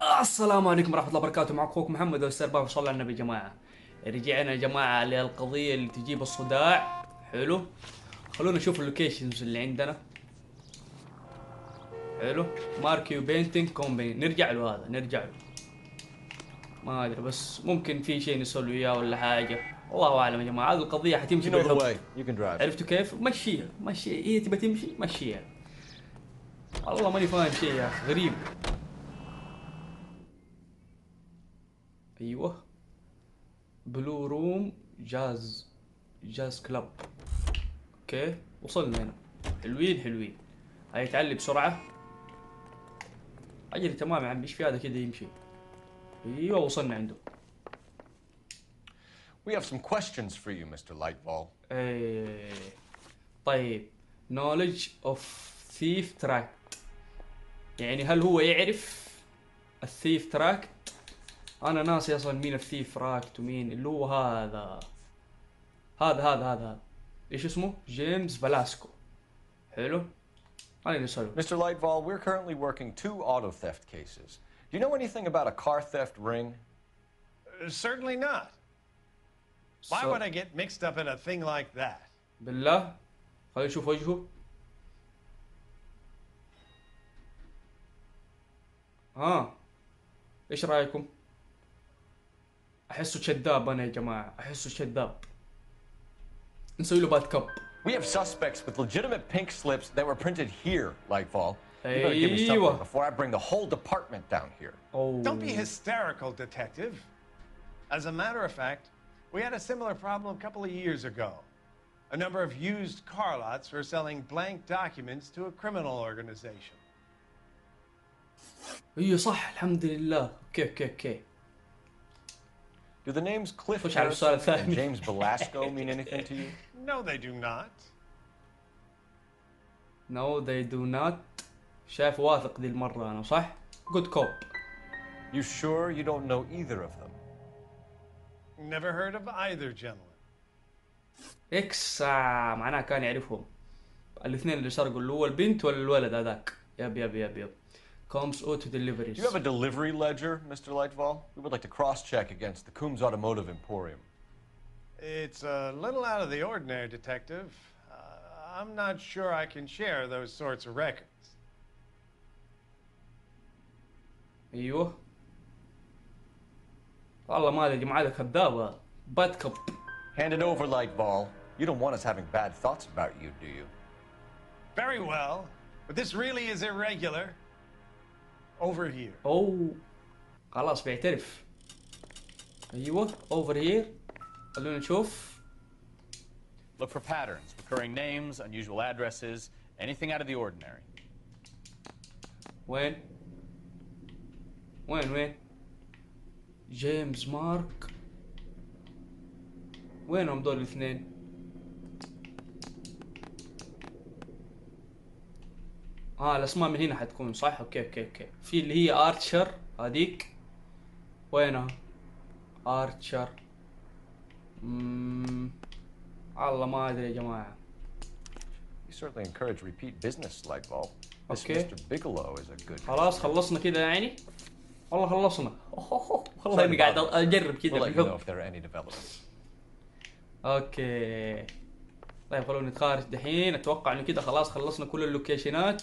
السلام عليكم ورحمة الله وبركاته. معكم أخوكم محمد والسرباف. صلوا على النبي يا جماعة. رجعنا يا جماعة للقضية اللي تجيب الصداع. حلو، خلونا نشوف اللوكيشنز اللي عندنا. حلو، ماركيو بينتينج كومبين. نرجع له، هذا نرجع له. ما أدري، بس ممكن في شيء نسوي إياه ولا حاجة، الله أعلم يا جماعة. هذه القضية حتمشي بالحب. عرفتوا كيف؟ مشيها مشيها، هي تبى تمشي مشيها. والله ماني فاهم شيء يا أخي، غريب. أيوه، بلو روم جاز كلاب. اوكي وصلنا هنا. حلوين حلوين. هاي تعلي بسرعة. اجري تمام يا عم، ايش في هذا كذا يمشي. ايوه وصلنا عنده. We have some questions for you, Mr. Lightball. ايه طيب. knowledge of thief track، يعني هل هو يعرف الثيف تراكت؟ انا ناسي اصلا مين الثيف تراكت ومين اللي هو هذا ايش اسمه؟ جيمس بلاسكو. حلو، خلينا نسأله. Mr. Lightball, we're currently working 2 auto theft cases. Do you know anything about a car theft ring? Certainly not. Why would I get mixed up in a thing like that? بالله خلينا نشوف وجهه. ايش رايكم؟ احسه كذاب انا يا جماعه، احسه كذاب. نسوي له باد كاب. We have suspects with legitimate pink slips that were printed here, Lightball. You better give me something before I bring the whole department down here. Don't be hysterical, Detective. As a matter of fact, we had a similar problem a couple of years ago. A number of used car lots were selling blank documents to a criminal organization. ايوه صح، الحمد لله. اوكي. Do the names Cliff Harrison and James Belasco mean anything to you? No, they do not. No, they do not. شايف واثق دي المرة أنا، صح؟ Good cop. You sure you don't know either of them? Never heard of either gentleman. إكس معناها كان يعرفهم. الاثنين اللي سرقوا، اللي هو البنت ولا الولد هذاك. يب. Comes auto deliveries. Do you have a delivery ledger, Mr. Lightball? We would like to cross-check against the Coombs Automotive Emporium. It's a little out of the ordinary, Detective. I'm not sure I can share those sorts of records. أيوه. والله ما أدري، جماعة كذابة. باد كاب. Hand it over, Lightball. You don't want us having bad thoughts about you, do you? Very well, but this really is irregular. Over here. أوه خلاص بيعترف. أيوه over here. خلونا نشوف. Look for patterns, recurring names, unusual addresses, anything out of the ordinary. وين؟ جيمس مارك. وينهم دول الاثنين؟ الاسماء من هنا حتكون صح. اوكي. في اللي هي ارتشر هذيك. وينها؟ ارتشر. الله ما ادري يا جماعه. We certainly encourage repeat business, Lightball. This Okay. Mr. Bigelow is a good. خلاص خلصنا كذا يعني. والله خلصنا. والله اني قاعد اجرب كذا We'll let you know بالحب. if there are any developments. اوكي طيب خلونا نتخارج دحين. اتوقع انه كذا خلاص خلصنا كل اللوكيشنات.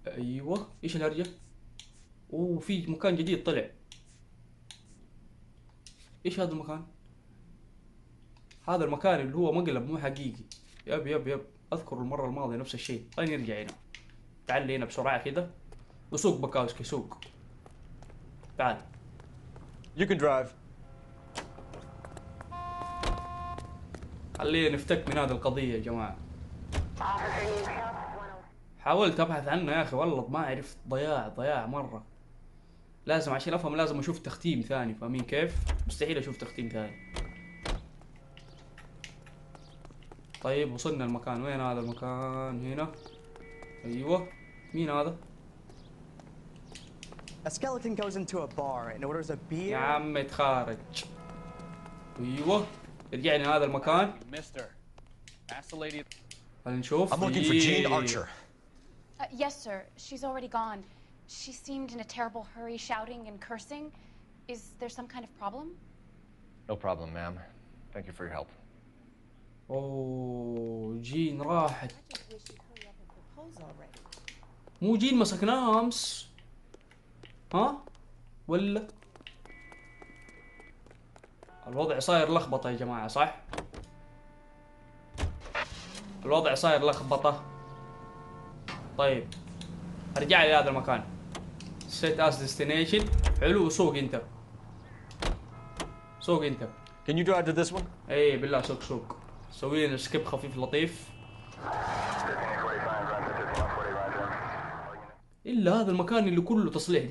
ايوه ايش الهرجه؟ اوه في مكان جديد طلع. ايش هذا المكان؟ هذا المكان اللي هو مقلب مو حقيقي. يب اذكر المره الماضيه نفس الشيء. خلينا نرجع هنا. تعال هنا بسرعه كذا وسوق بكاوسكي سوق. تعال. You can drive. خلينا نفتك من هذه القضيه يا جماعه. حاولت ابحث عنه يا اخي والله ما عرفت. ضياع مره. لازم عشان افهم لازم اشوف تختيم ثاني. فاهمين كيف؟ مستحيل اشوف تختيم ثاني. طيب وصلنا المكان. وين هذا المكان؟ هنا. ايوه مين هذا؟ A skeleton goes into a bar and orders a beer. يا عم اتخارج. ايوه رجعنا هذا المكان. Mister, ask the lady. خلينا نشوف. I'm looking for Jean Archer. Yes, sir. She's already gone. She seemed in a terrible hurry, shouting and cursing. Is there some kind of problem? No problem, ma'am. Thank you for your help. اوه جين راحت. مو جين مسكناها امس. ها؟ ولا؟ الوضع صاير لخبطة يا جماعة صح؟ الوضع صاير لخبطة. طيب ارجع لي هذا المكان. set as destination. حلو. وسوق انت. سوق انت. Can you drive to this one? اي بالله سوق. سوي لنا سكيب خفيف لطيف. الا هذا المكان اللي كله تصليح.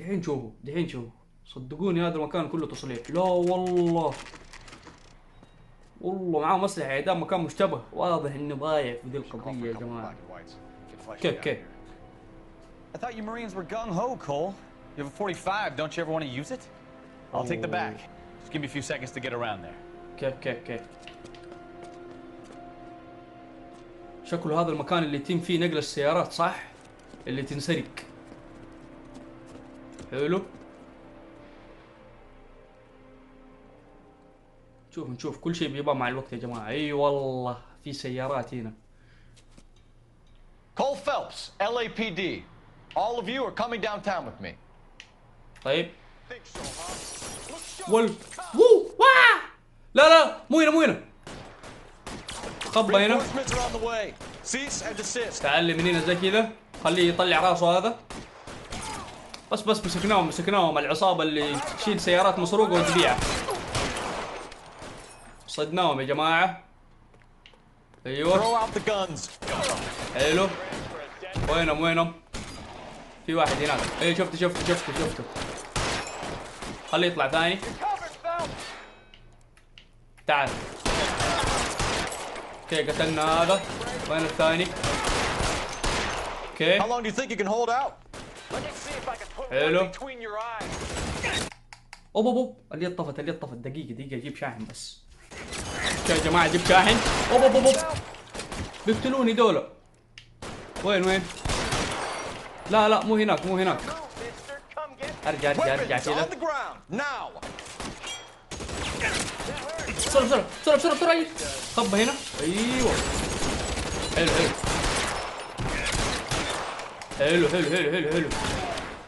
دحين شوفوا صدقوني هذا المكان كله تصليح. لا والله معاه مسلحة. ده مكان مشتبه. واضح انه ضايع في ذي القضية يا جماعة. كيف I thought you Marines were gung-ho, Cole. You have a 45, don't you ever want to use it? I'll take the back. Just give me a few seconds to get around there. كيف شكله هذا المكان اللي يتم فيه نقل السيارات صح؟ اللي تنسرق. حلو. نشوف كل شيء بيبقى مع الوقت يا جماعة. اي والله في سيارات هنا. Cole Phelps, LAPD. All of you are coming downtown with me. طيب. واه لا مو هنا. خبى هنا. تعال من هنا زي كذا. خليه يطلع راسه هذا. بس مسكناهم العصابة اللي تشيل سيارات مسروقة وتبيعها. صدناهم يا جماعة. ايوه حلو. وينهم في واحد هناك. اي شفته. خليه يطلع ثاني. تعال. اوكي قتلنا هذا. وين الثاني؟ اوكي حلو. اوب اللي طفت. دقيقة اجيب شاحن بس. اوكي يا جماعة جبت شاحن. اوب بيقتلوني دولة. وين؟ لا مو هناك. ارجع كذا. بسرعة. خبى هنا. ايوه حلو.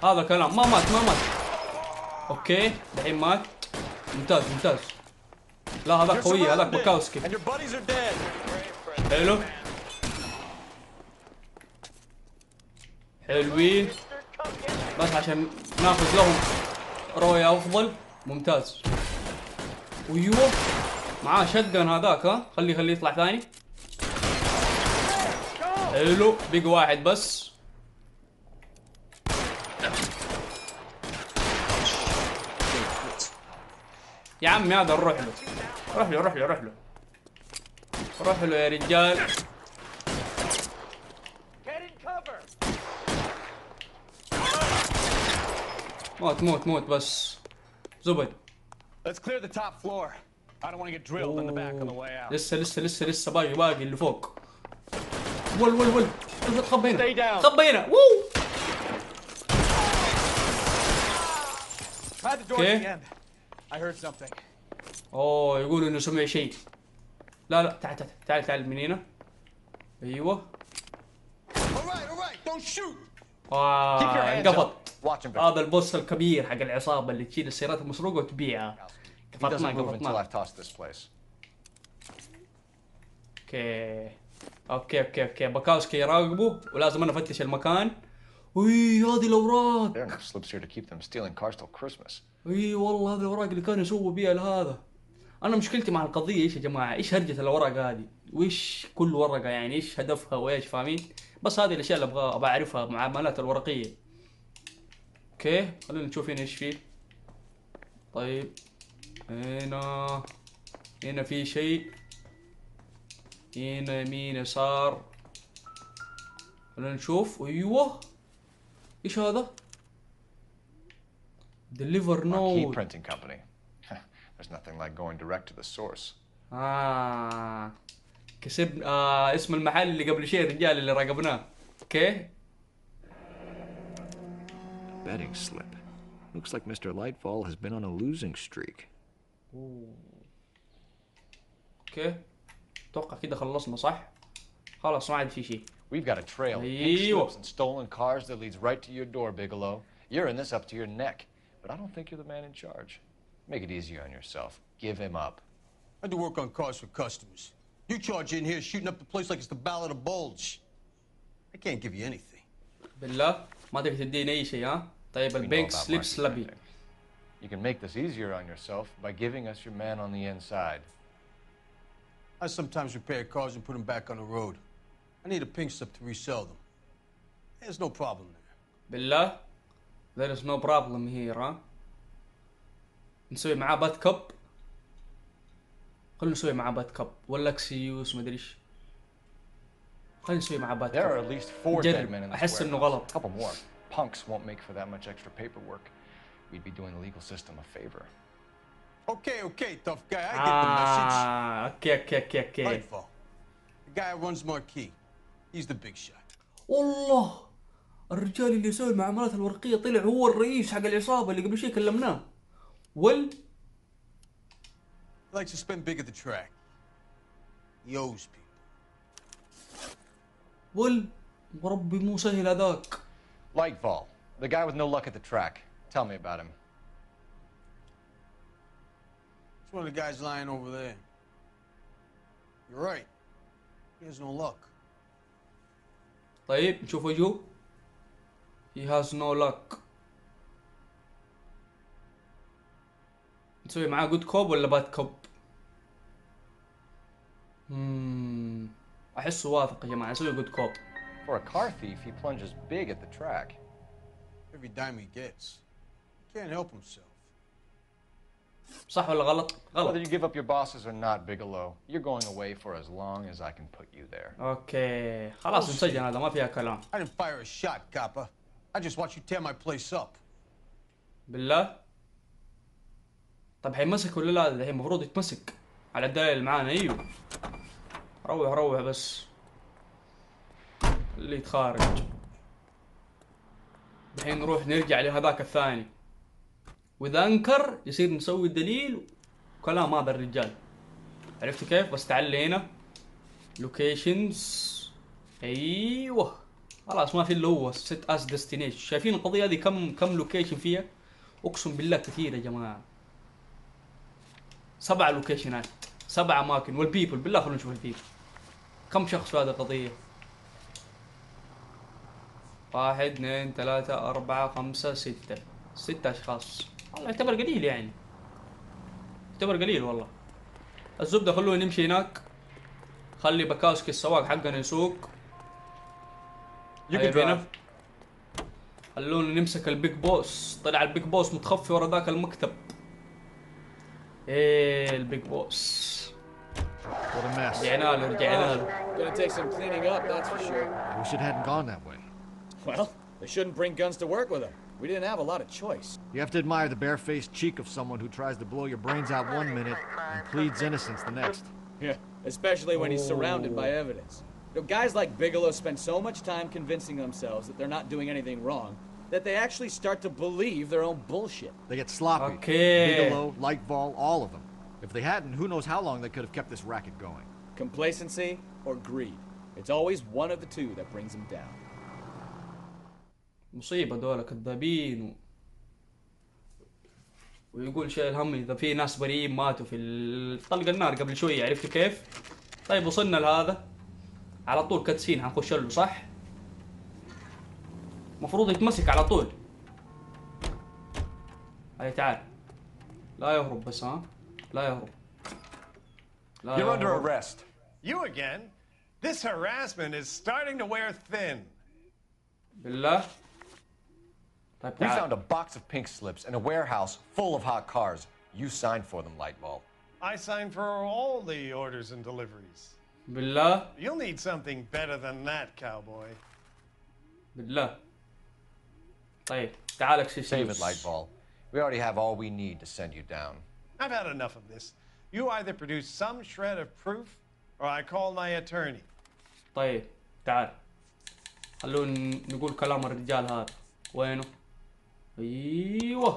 هذا كلام. ما مات. اوكي الحين مات. ممتاز. لا هذاك قوية. هذاك بكاوسكي. حلوين. بس عشان ناخذ لهم رؤية افضل. ممتاز. ايوه معاه شتقن هذاك. ها خليه يطلع ثاني. حلو. بقى واحد بس. يا عمي هذا نروح له يا رجال. موت بس. زبد. Let's clear the top floor. I don't want to get drilled in the back on the way out. لسه باقي اللي فوق. ول تخبى هنا. Try the door at the end. I heard something. اوه يقولوا انه سمع شيء. لا تعال من هنا. ايوه. Don't shoot. انقفض. هذا البوس الكبير حق العصابة اللي تشيل السيارات المسروقة وتبيعها. قفطنا. اوكي بكاوسكي يراقبه ولازم انا افتش المكان. هذه الاوراق. والله هذه الاوراق اللي كانوا يسووا بيها لهذا. انا مشكلتي مع القضية ايش يا جماعة؟ ايش هرجة الاوراق هذه؟ وايش كل ورقة يعني ايش هدفها وايش فاهمين؟ بس هذه الاشياء اللي ابغى اعرفها. معاملات الورقية. اوكي خلينا نشوف هنا ايش فيه. طيب هنا في شيء. هنا يمين يسار. خلينا نشوف. ايوه ايش هذا؟ Deliver Key note. printing company. There's nothing like going direct to the source. كسب اسم المحل اللي قبل شيء الرجال اللي راقبناه. اوكي betting slip. Looks like Mr. Lightfall has been on a losing streak. اوكي اتوقع كده خلصنا صح؟ خلاص ما عاد في شيء. We've got a trail of pink slips and stolen cars that leads right to your door, Bigelow. You're in this up to your neck, but I don't think you're the man in charge. Make it easier on yourself. Give him up. I do work on cars for customers. You charge in here shooting up the place like it's the Ballad of Bulge. I can't give you anything. بالله ما تقدر تديني اي شيء ها؟ طيب البينك سليب سلبي. You can make this easier on yourself by giving us your man on the inside. I sometimes repair cars and put them back on the road. I need a pink slip to resell them. There's no problem there. بالله there is no problem here ها؟ نسوي معاه بات كب. خلنا نسوي معاه بات كب ولا اكسيوس ما ادري ايش. خلنا نسوي معاه بات كب. There are at least 4 dead men in this احس انه warehouse. غلط. A couple more. Punks won't make for that much extra paperwork. We'd be doing the legal system a favor. Okay, tough guy. I get the message. اوكي. Lightfall. The guy who runs Marquee. He's the big shot. والله الرجال اللي يسوي المعاملات الورقية طلع هو الرئيس حق العصابة اللي قبل شيء كلمناه. He likes to spend big at the track. He owes people. وربي مو سهل هذاك. Lightfall, the guy with no luck at the track. Tell me about him. It's one of the guys lying over there. You're right. He has no luck. طيب نشوف وجهه. He has no luck. نسوي معاه جود كوب ولا باد كوب؟ احسه واثق يا جماعه نسوي جود كوب. For a car thief, he plunges big at the track. Every dime he gets. He can't help himself. صح ولا غلط؟ غلط. Whether you give up your bosses or not, Bigelow, you're going away for as long as I can put you there. اوكي خلاص نسجل هذا ما فيها كلام. I didn't fire a shot, copper. I just watched you tear my place up. بالله؟ طب حيمسك ولا لا؟ الحين المفروض يتمسك على الدليل اللي معانا. ايوه روح بس اللي يتخارج. الحين نروح نرجع لهذاك الثاني واذا انكر يصير نسوي الدليل وكلام هذا الرجال. عرفت كيف؟ بس تعال هنا لوكيشنز. ايوه خلاص ما في اللي هو set as destination. شايفين القضية هذه كم لوكيشن فيها؟ اقسم بالله كثير يا جماعة. 7 لوكيشنات 7 اماكن والبيبل. بالله خلونا نشوف البيبل. كم شخص في هذه القضية؟ 1 2 3 4 5 6 6 اشخاص. والله يعتبر قليل يعني. يعتبر قليل والله. الزبدة خلونا نمشي هناك. خلي بكاسكي السواق حقنا يسوق. خلونا نمسك البيج بوس. طلع البيج بوس متخفي ورا ذاك المكتب. ايه البيج بوس. What a mess. رجعنا له. Gonna take some cleaning up, that's for sure. I wish it hadn't gone that way. Well, they shouldn't bring guns to work with them. We didn't have a lot of choice. You have to admire the barefaced cheek of someone who tries to blow your brains out one minute and pleads innocence the next. Yeah, especially when he's surrounded by evidence. You know, guys like Bigelow spend so much time convincing themselves that they're not doing anything wrong that they actually start to believe their own bullshit. They get sloppy. Okay. Bigelow, Lightfall, all of them. If they hadn't, who knows how long they could have kept this racket going. Complacency or greed. It's always one of the two that brings them down. مصيبة دول كذابين ويقول شايل هم إذا في ناس بريئين ماتوا في طلق النار قبل شوية. عرفتوا كيف؟ طيب وصلنا لهذا على طول كاتسين حنخش له صح؟ مفروض يتمسك على طول. هاي تعال لا يهرب بس ها لا يهرب. You're under arrest. You again? This harassment is starting to wear thin. بالله. طيب We تعال. found a box of pink slips in a warehouse full of hot cars. You signed for them, Lightball. I signed for all the orders and deliveries. بالله. You'll need something better than that, cowboy. بالله. طيب تعال اكسس. Save it, Lightball. We already have all we need to send you down. I've had enough of this. You either produce some shred of proof or I call my attorney. طيب تعال خلونا نقول كلام الرجال هذا. وينه؟ ايوه.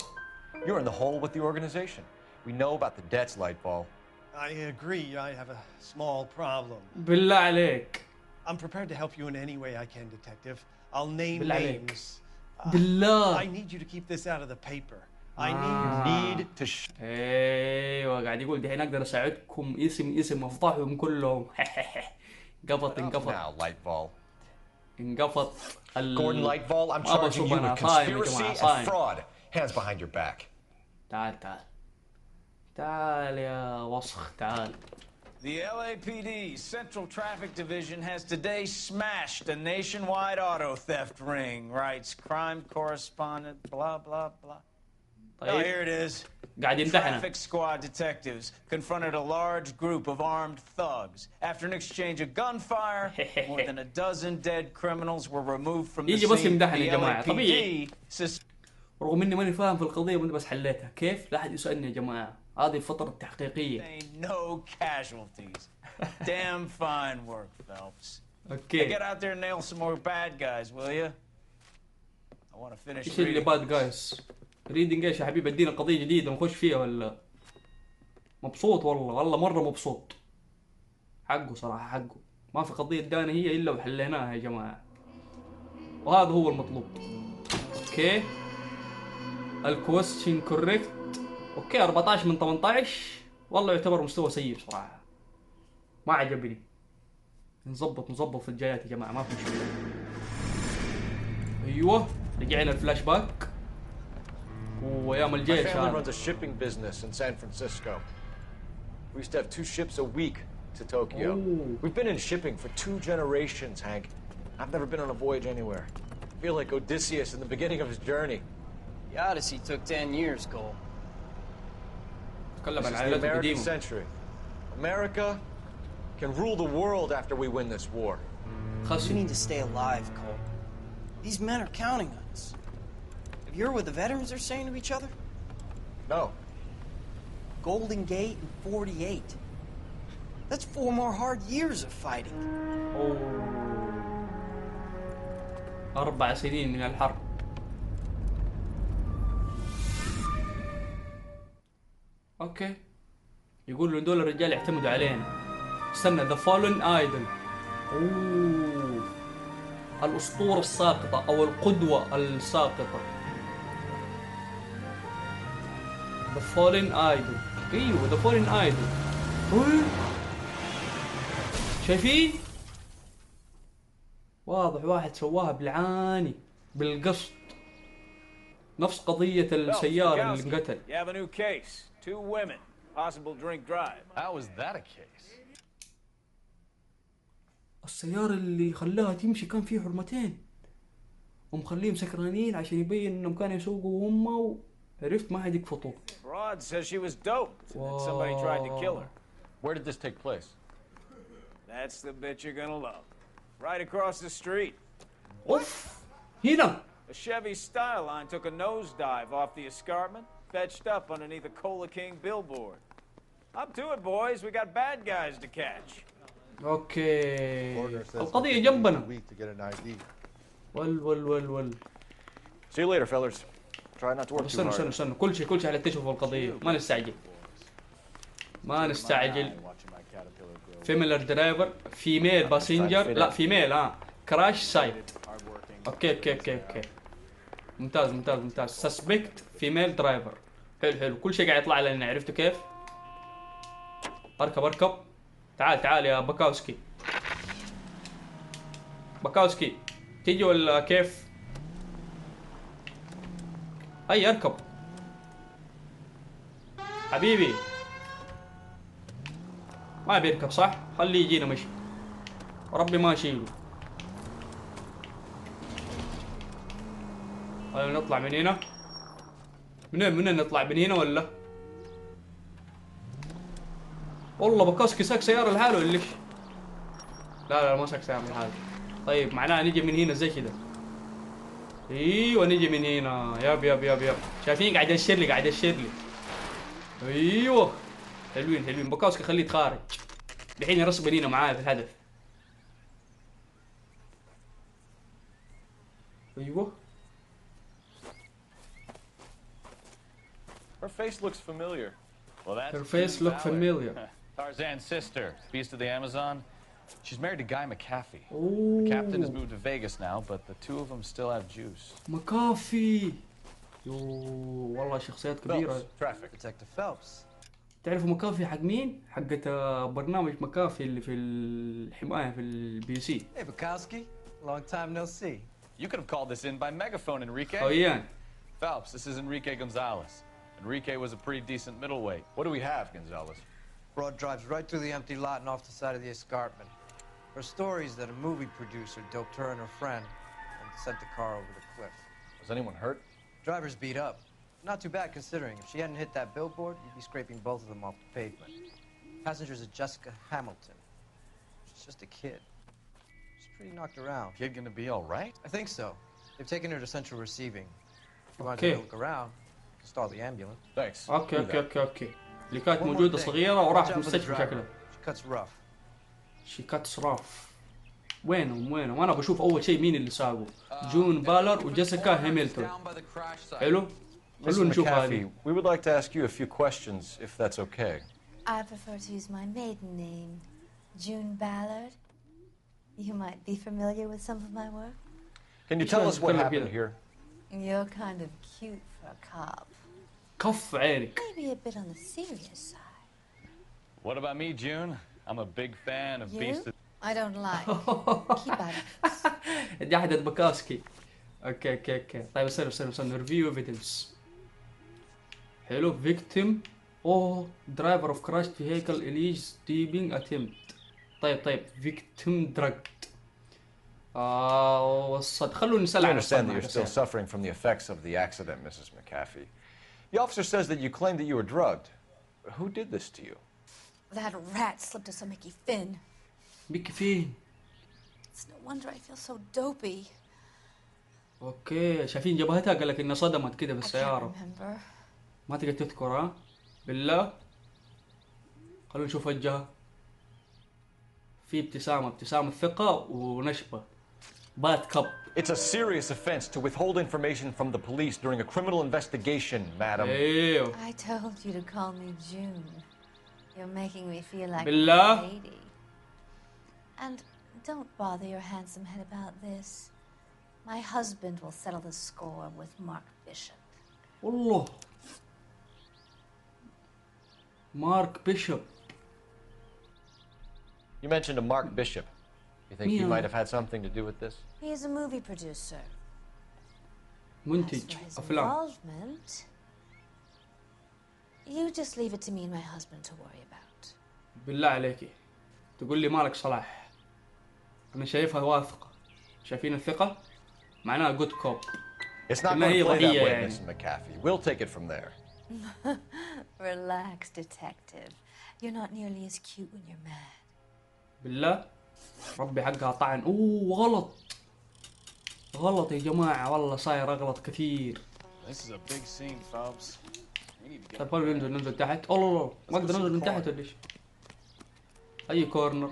You're in the hole with the organization. We know about the debts, Lightfall. I agree. I have a small problem. بالله عليك. I'm prepared to help you in any way I can, Detective. I'll name بالله عليك. names. بالله. I need you to keep this out of the paper. I need to ايوه قاعد يقول دحين اقدر اساعدكم اسم افضحهم كلهم. انقفط Now, Lightfall. انقفط Gordon Lightfall, I'm charging you with conspiracy and fraud. Hands behind your back. تعال تعال يا وسخ تعال. The LAPD Central Traffic Division has today smashed a nationwide auto theft ring, writes crime correspondent, blah, blah, blah. طيب. Oh, here it is. قاعد يمدحنا. Traffic squad detectives confronted a large group of armed thugs. After an exchange of gunfire, more than a dozen dead criminals were removed from the يجي بس scene. يمدحنا The يا جماعة طبيعي. LAPD رغم اني ماني فاهم في القضية وانت بس حليتها، كيف؟ لا أحد يسألني يا جماعة، هذه الفترة التحقيقية. no casualties. Damn fine work, Phelps. اوكي. Get out there and nail some more bad guys, will you? I want to finish ايش اللي باد جايز؟ ريدنج ايش يا حبيبي؟ ادينا قضية جديدة نخش فيها ولا؟ مبسوط والله مرة مبسوط. حقه صراحة حقه. ما في قضية دانة هي الا وحليناها يا جماعة. وهذا هو المطلوب. اوكي. الكويستشن كوريكت. اوكي 14 من 18 والله يعتبر مستوى سيء صراحة. ما عجبني. نظبط في الجايات يا جماعة ما في مشكلة. ايوه رجعنا الفلاش باك. وايام الجيش My family runs a shipping business in San Francisco. We used to have 2 ships a week to Tokyo. Ooh. We've been in shipping for 2 generations, Hank. I've never been on a voyage anywhere. I feel like Odysseus in the beginning of his journey. The Odyssey took 10 years, Cole. This is the American century. America can rule the world after we win this war. We need to stay alive, Cole. These men are counting on us. Have you heard what the veterans are saying to each other? No. Golden Gate and 48. That's 4 more hard years of fighting. أوه. 4 سنين من الحرب. اوكي. يقول له دول الرجال يعتمدوا علينا. استنى ذا فالن ايدل. اوه. الاسطورة الساقطة او القدوة الساقطة. ذا فالن ايدل. ايوه ذا فالن ايدل. شايفين؟ واضح واحد سواها بالعاني بالقصد. نفس قضية السيارة اللي انقتل. You have a new case. 2 women. Possible drink drive. How is that a case? السيارة اللي خلاها تمشي كان فيه حرمتين ومخليهم سكرانين عشان يبين انهم كانوا يسوقوا هم وعرفت ما حد يقفطوا. Rod says she was doped and that somebody tried to kill her. Where did this take place? That's the bit you're gonna love. Right across the street. اوف هنا. A Chevy Styline took a nosedive off the escarpment, fetched up underneath a Cola King billboard. Up to it, boys. We got bad guys to catch. اوكي القضية جنبنا. ول See you later, fellas. Try not to work too hard. استنى كل شيء على تشوفوا القضية ما نستعجل. فيميلر درايفر فيميل باسنجر لا فيميل كراش سايت. اوكي ممتاز سسبكت فيميل درايفر. حلو كل شيء قاعد يطلع لنا. عرفتوا كيف؟ اركب تعال يا باكاوسكي تيجي ولا كيف؟ اي اركب حبيبي. ما بيركب صح؟ خليه يجينا مشي وربي ما اشيله. خلينا نطلع من هنا. من نطلع من هنا ولا؟ والله باكاوسكي ساق سيارة لحاله ولا ايش؟ لا ما ساق سيارة لحاله. طيب معناها نجي من هنا زي كذا. ايوه نجي من هنا. يب شايفين قاعد يشير لي. ايوه حلوين باكاوسكي خليه يتخارج. الحين يرسب هنا معايا في الهدف. ايوه Her face looks familiar. Well, that's Her face June look Ballard. familiar. Tarzan's sister, Beast of the Amazon. She's married to Guy McAfee. Ooh. The captain has moved to Vegas now, but the two of them still have juice. مكافي. يو والله شخصيات كبيرة. Traffic. Detective Phelps. تعرفوا مكافي حق مين؟ حقت برنامج مكافي اللي في الحماية في البي سي. Hey, Bukowski. Long time no see. You could have called this in by megaphone, Enrique. Oh yeah. Phelps, this is Enrique Gonzalez. Enrique was a pretty decent middleweight. What do we have, Gonzalez? Broad drives right through the empty lot and off the side of the escarpment. Her story is that a movie producer doped her and her friend and sent the car over the cliff. Was anyone hurt? Driver's beat up. Not too bad considering. If she hadn't hit that billboard, you'd be scraping both of them off the pavement. Passengers are Jessica Hamilton. She's just a kid. She's pretty knocked around. Kid gonna be all right? I think so. They've taken her to central receiving. If you want Okay. to look around, you can stall the ambulance. Thanks. اوكي. اللي كانت One more موجودة thing. صغيرة Watch وراحت out for the مستشفى driver. شكلها. She cuts rough. شي كاتس راف. وينهم؟ انا بشوف اول شيء مين اللي ساقوا. جون بالر وجيسيكا هامilton. حلو؟ خلونا نشوف هذه. We would like to ask you a few questions, if that's okay. I prefer to use my maiden name, June Ballard. You might be familiar with some of my work. Can you tell us what happened here? You're kind of cute for a cop. كف عينك. Maybe a bit on the serious side. What about me, June? I'm a big fan of You? Beast of... I don't like. Keep out of this. دي حدد بكاسكي. اوكي. طيب استنى ريفيو ايفيدنس. حلو فيكتيم. درايفر اوف كراش فيهيكل اليج ستيبينج اتمت. طيب فيكتيم دراجد. وصد خلونا نسال I عن understand that الصدمة you're still suffering from the effects of the accident, Mrs. McAfee. The officer says that you claim that you were drugged. Who did this to you? That rat slipped us a Mickey Finn. بيكي فين؟ It's no wonder I feel so dopey. اوكي شايفين جبهتها قال لك انها صدمت كده I can't بالسيارة. remember. ما تقدر تذكر ها؟ بالله. خلونا نشوف وجهها. في ابتسامة ثقة ونشبة. بات كب. It's a serious offense to withhold information from the police during a criminal investigation, madam. ايوه. I told you to call me June. You're making me feel like بالله. a lady. And don't bother your handsome head about this. My husband will settle the score with Mark Bishop. والله. مارك بيشوب. You mentioned a Mark Bishop. You think he Yeah. might have had something to do with this? He is a movie producer. As منتج for his افلام. involvement, you just leave it to me and my husband to worry about. بالله عليكي. تقول لي مالك صلاح. انا شايفها واثقة. شايفين الثقة؟ معناها جود كوب. It's not ما going هي to play that ضحية way, يعني. Mrs. McAfee. We'll take it from there. Relax, detective. You're not nearly as cute when you're mad. بالله. ربي حقها طعن. غلط يا جماعة والله صاير اغلط كثير. This is a big scene, Phelps. We need to get... طيب خلونا ننزل تحت. الله ما اقدر انزل من تحت ولا ايش؟ اي كورنر.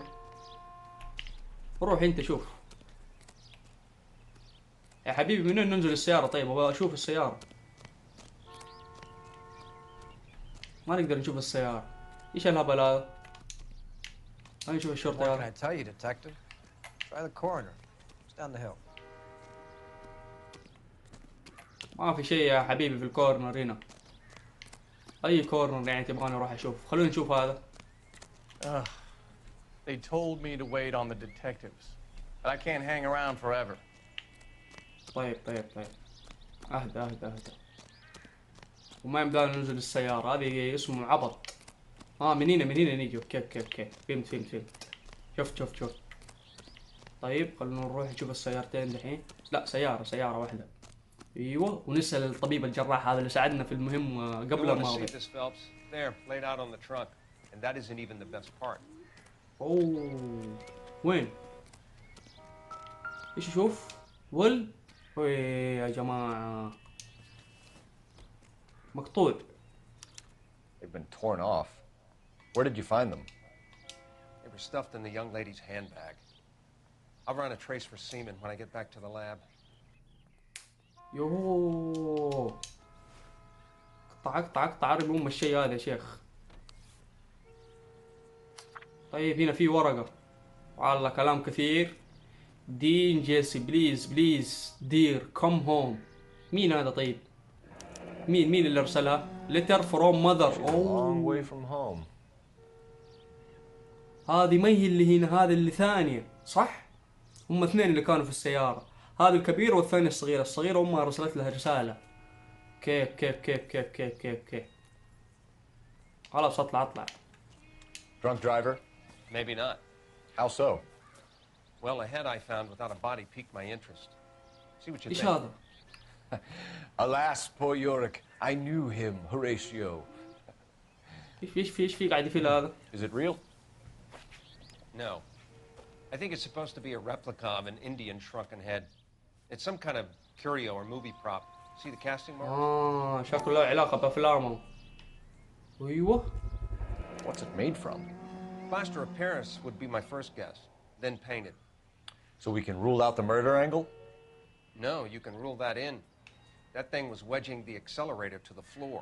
روح انت شوف. يا حبيبي من وين ننزل السيارة؟ طيب ابغى اشوف السيارة. ما نقدر نشوف السيارة. ايش الهبل هذا؟ خلينا نشوف الشرطي What can هذا. I tell you, detective? Try the coroner. It's down the hill. ما في شيء يا حبيبي في الكورنر هنا. اي كورنر يعني تبغاني اروح اشوف. خلونا نشوف هذا. They told me to wait on the detectives. But I can't hang around forever. طيب. اهدى. وما يمدانا ننزل السيارة. هذه اسمه عبط. من هنا نيجي. اوكي. فهمت. شفت. طيب خلونا نروح نشوف السيارتين دحين. لا سيارة واحدة. ايوه ونسأل الطبيب الجراح هذا اللي ساعدنا في المهم قبل الماضي. There, laid out on the trunk, and that isn't even the best part. وين؟ ايش اشوف؟ يا جماعة مقطوع. They've been torn off. Where did you find them? They were stuffed in the young lady's handbag. I'll run a trace for semen when I get back to the lab. يوه اقطع عربي ام الشيء هذا يا شيخ. طيب هنا في ورقة والله كلام كثير. دين جيسي بليز بليز دير كم هوم. مين هذا طيب؟ مين اللي ارسلها؟ letter from mother. هذه ما هي اللي هنا، هذه اللي ثانية صح؟ هم اثنين اللي كانوا في السيارة، هذا الكبير والثاني الصغير. الصغيرة امها ارسلت لها رسالة. كيف خلاص اطلع. Drunk driver? Maybe not. How so? Well, a head I found without a body piqued my interest. See what you ايش think. هذا؟ Alas, poor Yorick. I knew him, Horatio. ايش في قاعد يفيل هذا؟ Is it real? No. I think it's supposed to be a replica of an Indian shrunken head. It's some kind of curio or movie prop. See the casting marks? شكله له علاقة بأفلامه. ايوه. What's it made from? Plaster of Paris would be my first guess, then painted. So we can rule out the murder angle? No, you can rule that in. That thing was wedging the accelerator to the floor.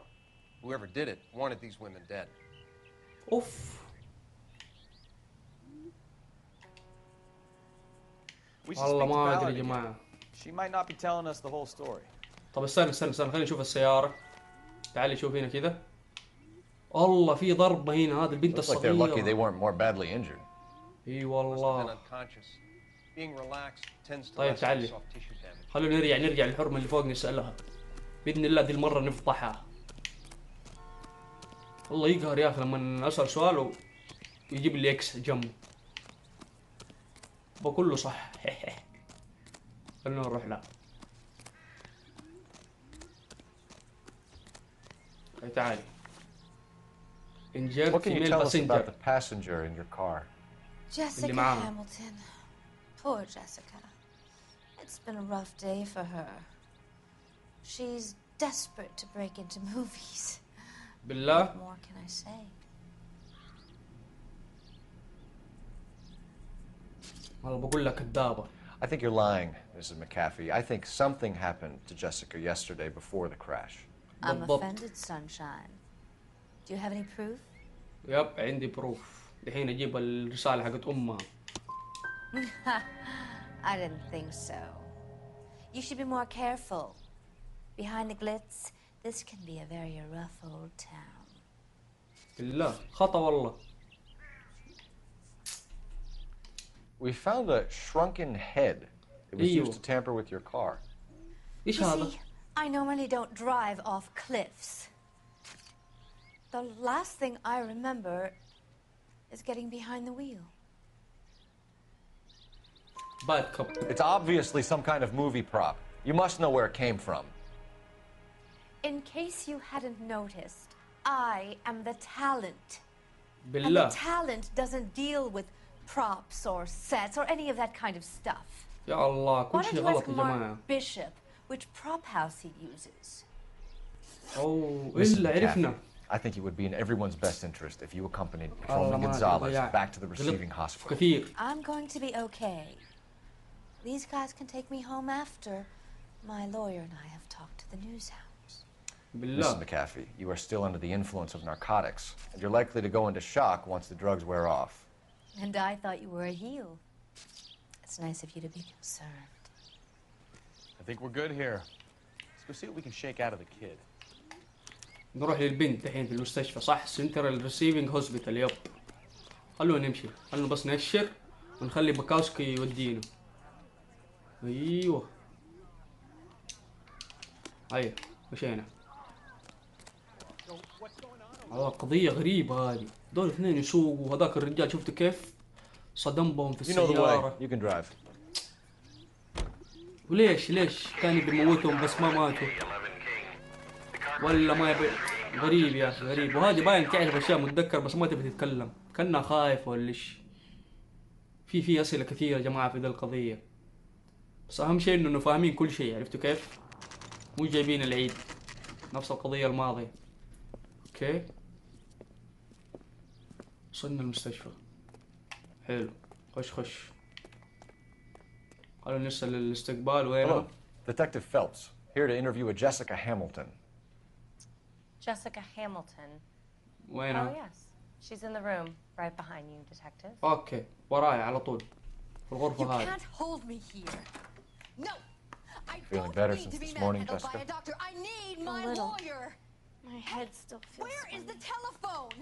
Whoever did it wanted these women dead. اوف. والله ما ادري يا جماعة. She might not be telling us the whole story. طب استنى خلينا نشوف السيارة. تعالي شوف هنا كذا. الله في ضربة هنا، هذا البنت Looks like they're lucky they الصغيرة. weren't more badly injured. اي Must have been والله. unconscious. Being relaxed tends to طيب lessen تعالي. soft tissue damage. خلونا نرجع للحرمة اللي فوق نسألها. بإذن الله دي المرة نفضحها. الله يقهر يا أخي لما أسأل سؤال ويجيب لي إكس جنبه. بكله صح. خلونا نروح لا. تعالي. What can you tell us about the passenger in your car? Jessica Hamilton. Poor Jessica. It's been a rough day for her. She's desperate to break into movies. بالله. What more can I say? والله بقول لك كذابة. I think you're lying, Mrs. McAfee. I think something happened to Jessica yesterday before the crash. I'm offended, Sunshine. Do you have any proof? يب عندي بروف. الحين أجيب الرسالة حقت أمها. I didn't think so. You should be more careful. Behind the glitz, this can be a very rough old town. بالله خطأ والله. We found a shrunken head. It was used to tamper with your car. إيش You هذا؟ see, I normally don't drive off cliffs. The last thing I remember is getting behind the wheel. Bad cop. It's obviously some kind of movie prop. You must know where it came from. In case you hadn't noticed, I am the talent. And بالله. the talent doesn't deal with props or sets or any of that kind of stuff. يا الله Why كل don't شيء you غلط ask يا Mark جماعة. Bishop which prop house he uses? أوه Mrs. إلا عرفنا. McAfee, I think it would be in everyone's best interest if you accompanied الله Patrolman ما Gonzalez أدري. back to the receiving hospital. كثير. I'm going to be okay. These guys can take me home after. My lawyer and I have talked to the news hounds. Mrs. McAfee, you are still under the influence of narcotics, and you're likely to go into shock once the drugs wear off. And I thought you were a heel. It's nice of you to be concerned. I think we're good here. Let's go see what we can shake out of the kid. نروح للبنت الحين في المستشفى صح؟ سنترال ريسيفنج هوسبيتال. يب. خلونا نمشي. خلونا بس نشر ونخلي بكاوسكي يودينا. ايوه. هيا مشينا. والله قضية غريبة هذه. دول اثنين يسوقوا وهذاك الرجال شفت كيف صدم بهم في السيارة. You can drive. وليش كان يبي يموتهم بس ما ماتوا؟ ولا ما يبي؟ غريب يا اخي غريب. وهذه باين تعرف اشياء متذكر بس ما تبي تتكلم. كانها خايف ولا ايش؟ في اسئلة كثيرة يا جماعة في ذي القضية. بس اهم شيء انه فاهمين كل شيء. عرفتوا كيف؟ مو جايبين العيد. نفس القضية الماضية. اوكي. وصلنا المستشفى. حلو. خش. خلونا نسأل الاستقبال وين؟ Hello, Detective Phelps, here to interview a Jessica Hamilton. Jessica Hamilton. وينها؟ Oh yes. She's in the room right behind you, detective. اوكي وراي على طول في الغرفة هذه. You can't hold me here. No. I Feeling don't better need since to be this morning, manhandled by Jessica? a doctor. I need my little. lawyer. My head still feels Where is the telephone?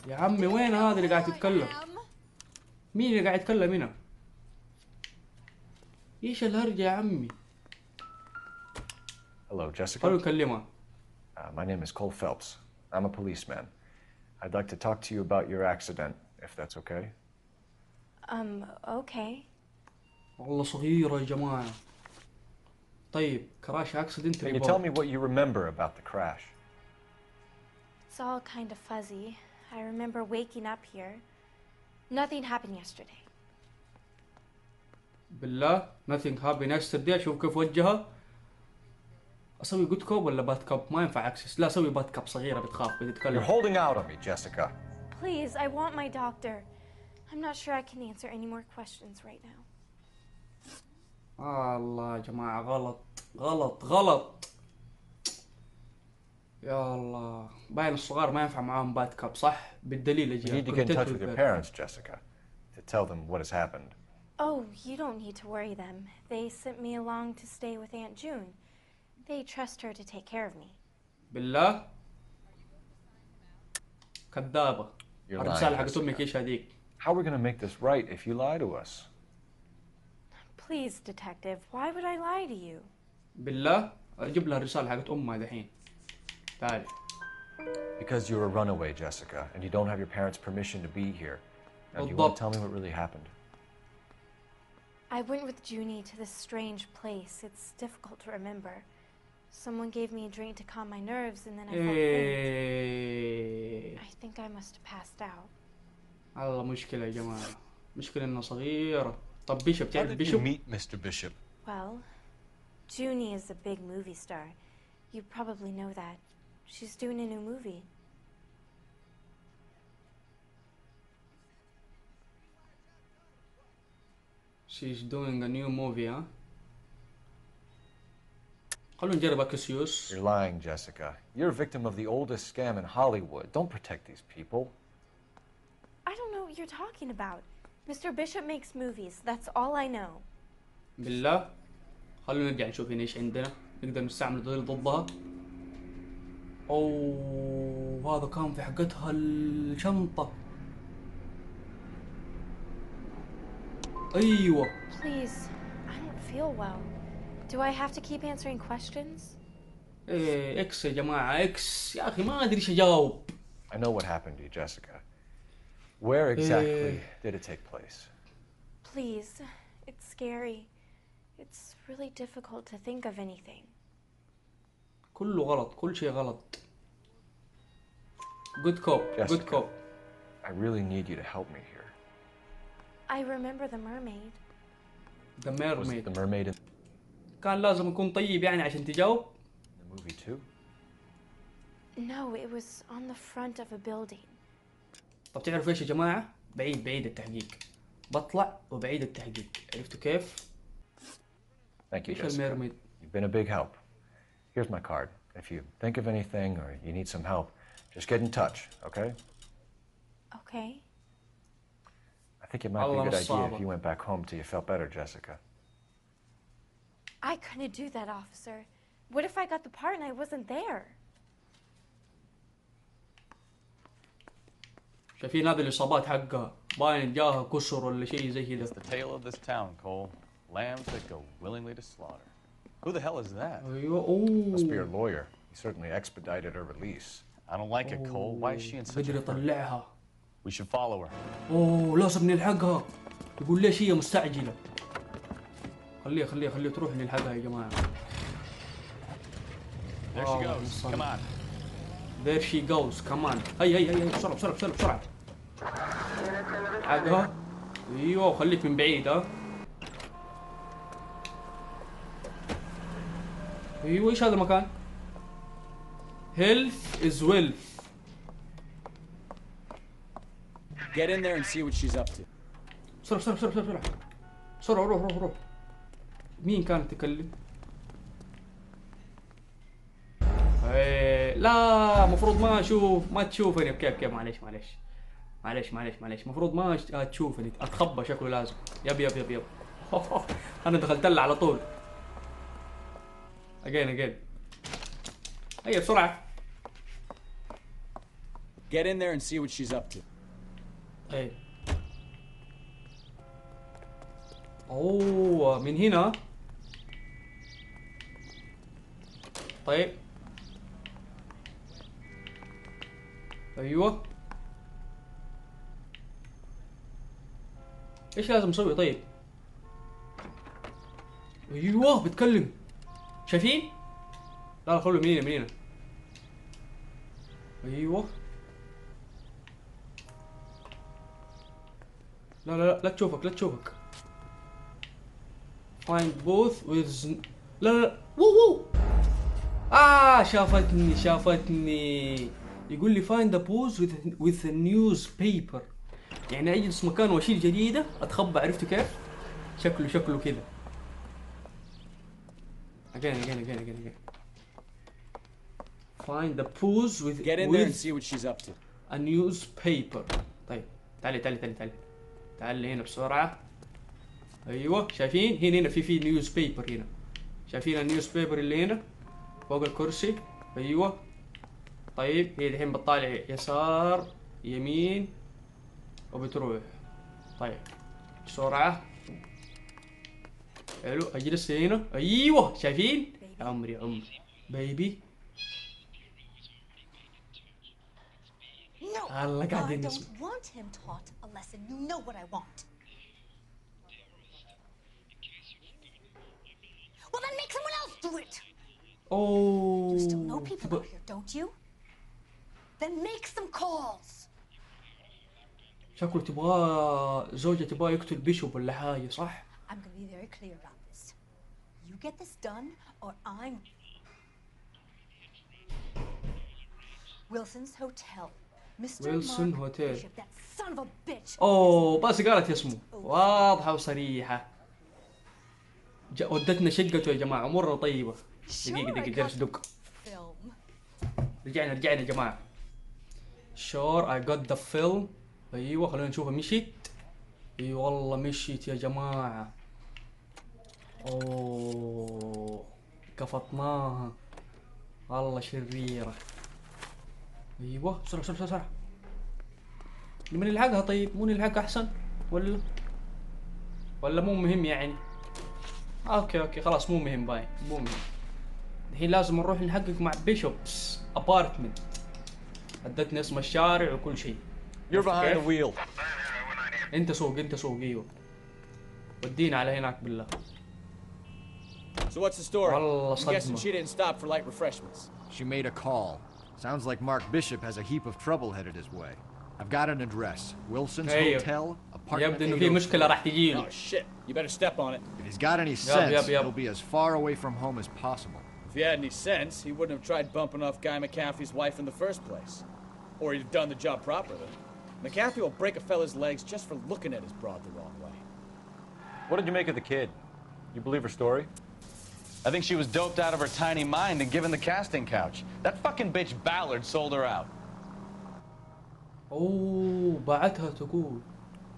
يا عمي وين هذا اللي قاعد يتكلم؟ مين اللي قاعد يتكلم هنا؟ ايش الهرجة يا عمي؟ Hello, Jessica. خلوا نكلمها. My name is Cole Phelps. I'm a policeman. I'd like to talk to you about your accident, if that's okay. Okay. والله صغيرة يا جماعة. طيب كراش accident Can you tell me what you remember about the crash? It's all kind of fuzzy. I remember waking up here. Nothing happened yesterday. بالله nothing happened yesterday. شوف كيف وجهها. اسوي جود كوب ولا بات كاب؟ ما ينفع عكسس. لا اسوي بات كاب صغيرة بتخاف بتتكلم. You're holding out on me, Jessica. Please, I want my doctor. I'm not sure I can answer any more questions right now. الله يا جماعة غلط غلط غلط. يا الله باين الصغار ما ينفع معاهم بات كاب صح؟ بالدليل You اجي. need to get in touch with your parents, Jessica, to tell them what has happened. Oh, you don't need to worry them. They sent me along to stay with Aunt June. They trust her to take care of me. بالله كذابة. You're lying, الرسالة حقت Jessica. امك ايش هذيك؟ How are we going to make this right if you lie to us? Please, detective, why would I lie to you? بالله اجيب لها الرسالة حقت امها دحين. تعالي. Because you're a runaway, Jessica, and you don't have your parents' permission to be here. Now, do you want to tell me what really happened? I went with Junie to this strange place. It's difficult to remember. Someone gave me a drink to calm my nerves, and then I felt faint. I think I must have passed out. الله مشكلة يا جماعة. مشكلة انها صغيرة. طب بيشوب How تعرف did you بيشوب؟ meet Mr. Bishop? Well, Junie is a big movie star. You probably know that. She's doing a new movie. She's doing a new movie, huh? خلونا نجرب أكسيوس. You're lying, Jessica. You're a victim of the oldest scam in Hollywood. Don't protect these people. I don't know what you're talking about. Mr. Bishop makes movies. That's all I know. بالله خلونا نرجع نشوف هنا ايش عندنا. نقدر نستعمل دليل ضدها. اوه هذا كان في حقتها الشنطة. ايوه. Please, I don't feel well. Do I have to keep answering questions? ايه اكس يا جماعة اكس. يا اخي ما ادري ايش اجاوب. I know what happened to you, Jessica. Where exactly did it take place? Please, it's scary. It's really difficult to think of anything. كله غلط. كل شيء غلط. Good cop. Good cop. I really need you to help me here. I remember the mermaid. The Was mermaid. the mermaid in كان لازم يكون طيب يعني عشان تجاوب. the movie too? No, it was on the front of a building. طب تعرفوا ايش يا جماعة؟ بعيد التحقيق. بطلع وبعيد التحقيق. عرفتوا كيف؟ Thank you, ايش Jessica. الميرميد؟ You've been a big help. Here's my card. If you think of anything or you need some help, just get in touch, okay? Okay. I think it might be a good idea if you went back home till you felt better, Jessica. I couldn't do that, officer. What if I got the part and I wasn't there? شايفين هذه الإصابات حقها باين جاها كسر ولا شيء زي كذا. It's the tale of this town, Cole. Lambs that go willingly to slaughter. Who the hell is that? أيوه أوه. Must be your lawyer. He certainly expedited her release. I don't like it, Cole. Why is she in such قدر a hurry? يطلعها. We should follow her. أوه لازم نلحقها. يقول ليش هي مستعجلة. خليه تروح نلحقها يا جماعة. There she goes. Come on. There she goes. Come on. هي بسرعة. حقها. ايوه وخليك من بعيد ها. ايوه ايش هذا المكان؟ Health is wealth. Get in there and see what she's up to. بسرعة روح. مين كانت تكلم؟ لا مفروض ما اشوف، ما تشوفني. كيف معليش مفروض ما تشوفني، اتخبى شكله لازم. يب انا دخلت له على طول. اجين هيا بسرعة. Get in there and see what she's up to. ايه اوه من هنا. طيب ايوه ايش لازم اسوي طيب؟ ايوه بتكلم، شايفين؟ لا خلوا من هنا. ايوه لا تشوفك. find both with لا وو شافتني. يقول لي find the pose with a newspaper، يعني اجلس مكان واشيل جريدة اتخبى. عرفتوا كيف؟ شكله كذا. again find the pose with Get in there and see what she's up to. a newspaper. طيب تعالي هنا بسرعة. ايوه شايفين هنا في نيوز بيبر هنا. شايفين النيوز بيبر اللي هنا فوق الكرسي؟ ايوه. طيب هي الحين بتطالع يسار يمين وبتروح. طيب بسرعة. حلو اجلس هنا. ايوه شايفين؟ يا عمري بيبي. الله قاعدين نسمع. I don't want him taught a lesson. You know what I want. Well, then make someone else do it. Oh. You still know people out here, don't you? Then make some calls. شكله زوجة تبغاه يقتل بيشوب ولا حاجة صح؟ I'm gonna be very clear about this. You get this done, or I'm... Wilson's Hotel. Mr. ويلسون Mark هوتيل. Bishop, that son of a bitch. اوه بس قالت اسمه واضحة وصريحة. ودتنا شقته يا جماعة، أمورنا طيبة. دقيقة جالس دق. رجعنا يا جماعة. Sure I got the film. أيوة خلونا نشوفها مشيت. اي والله مشيت يا جماعة. اوه قفطناها والله شريرة. ايوه بسرعة. لمن نلحقها طيب؟ مو نلحقها احسن ولا مو مهم يعني؟ اوكي خلاص مو مهم باين مو مهم. الحين لازم نروح نحقق مع بيشوبس ابارتمنت. ادتني اسم الشارع وكل شيء. You're behind the wheel. انت سوق ايوه. ودينا على هناك بالله. So what's the story? والله I'm guessing صدمة. she didn't stop for light refreshments. She made a call. Sounds like Mark Bishop has a heap of trouble headed his way. I've got an address. Wilson's Hotel, apartment يبدو انه في مشكلة راح تجيله. Oh shit, you better step on it. If he's got any sense, he'll be as far away from home as possible. If he had any sense, he wouldn't have tried bumping off Guy McAfee's wife in the first place. Or he'd have done the job properly. McAfee will break a fella's legs just for looking at his broad the wrong way. What did you make of the kid? You believe her story? I think she was doped out of her tiny mind and given the casting couch. That fucking bitch Ballard sold her out. اوه باعتها تقول.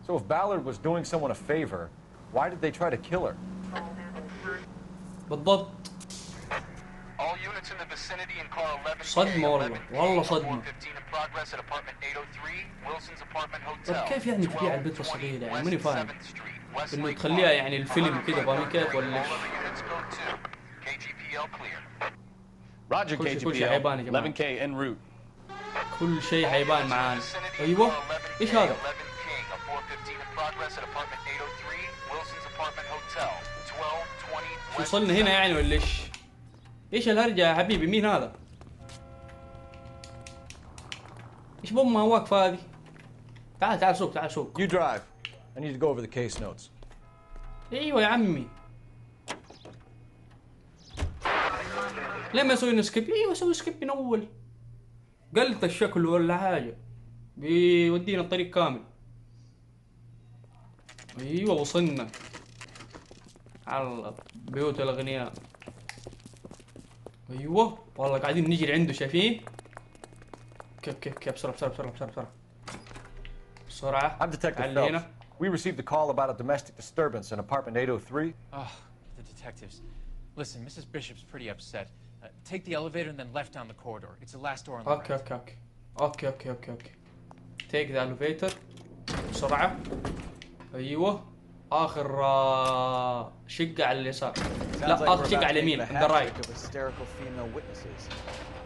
So if Ballard was doing someone a favor, why did they try to kill her? بالضبط. All units in the vicinity in car 11K, صدمة والله صدمة. 415 in progress at apartment 803, Wilson's apartment طيب hotel. كيف يعني تبيع البنت الصغيرة يعني ماني فاهم. انه تخليها يعني الفيلم كذا فاهمين كيف ولا ايش؟ KGPL clear. Roger كل شيء حيبان يا KGPL. جماعة. 11K en route. كل شيء حيبان معانا. ايوه ايش هذا؟ 11K, a 415 in progress at apartment 803, Wilson's apartment hotel, 1220 وصلنا هنا يعني ولا ايش؟ ايش الهرجة يا حبيبي؟ مين هذا؟ ايش بأمها واقفة هذه؟ تعال سوق. You drive. I need to go over the case notes. ايوه يا عمي. ليه ما يسوي سكيب؟ ايوه سوي سكيب من اول. قلت الشكل ولا حاجة. بيودينا الطريق كامل. ايوه وصلنا. على بيوت الاغنياء. ايوه والله قاعدين نجري عنده شايفين؟ كيف بسرعة بسرعة. I'm Detective تعال Phelps. هنا. We received a call about a domestic disturbance in apartment 803. Oh, the detectives. Listen, Mrs. Bishop's pretty upset. Take the elevator and then left down the corridor. It's the last door on the right. اوكي. Take the elevator. بسرعة. ايوه. اخر شقة على اليسار. لا اخر شقة على اليمين. عند الرايت.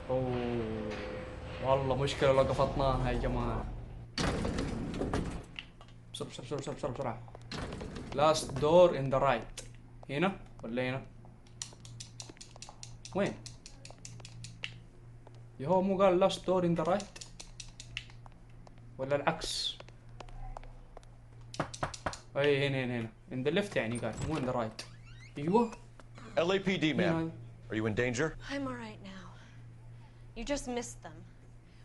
اوه والله مشكلة لو قفطناها يا جماعة. بسرعة. Last door in the right. هنا ولا هنا؟ وين؟ هو مو قال last door in the right؟ ولا العكس؟ اي هنا in the left يعني قال مو in the right. ايوه. LAPD, ma'am. Are you in danger? I'm all right now. You just missed them.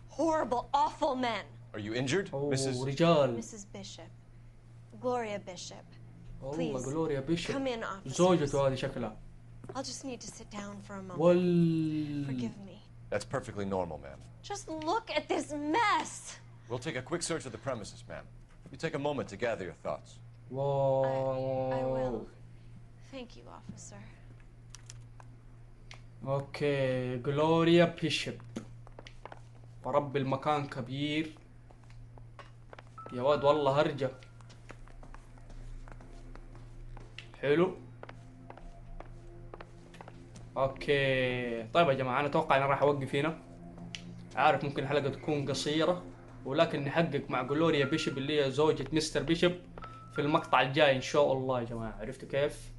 Horrible, awful men. Are you injured, Mrs. رجال. Mrs. Bishop. Gloria Bishop. والله Gloria Bishop. Come in, officers. زوجته هذه شكلها. I'll just need to sit down for a moment. Forgive me. That's perfectly normal, ma'am. Just look at this mess. We'll take a quick search of the premises, ma'am. You take a moment to gather your thoughts. I will. Thank you, officer. اوكي جلوريا بيشب. ورب المكان كبير يا واد والله هرجة. حلو. اوكي طيب يا جماعة انا اتوقع انا راح اوقف هنا. عارف ممكن الحلقة تكون قصيرة ولكن نحقق مع جلوريا بيشب اللي هي زوجة مستر بيشب في المقطع الجاي ان شاء الله يا جماعة. عرفتوا كيف؟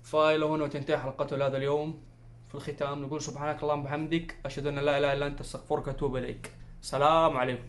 فإلى هنا تنتهي حلقته لهذا اليوم. في الختام نقول سبحانك اللهم وبحمدك أشهد أن لا إله إلا أنت أستغفرك وأتوب إليك. سلام عليكم.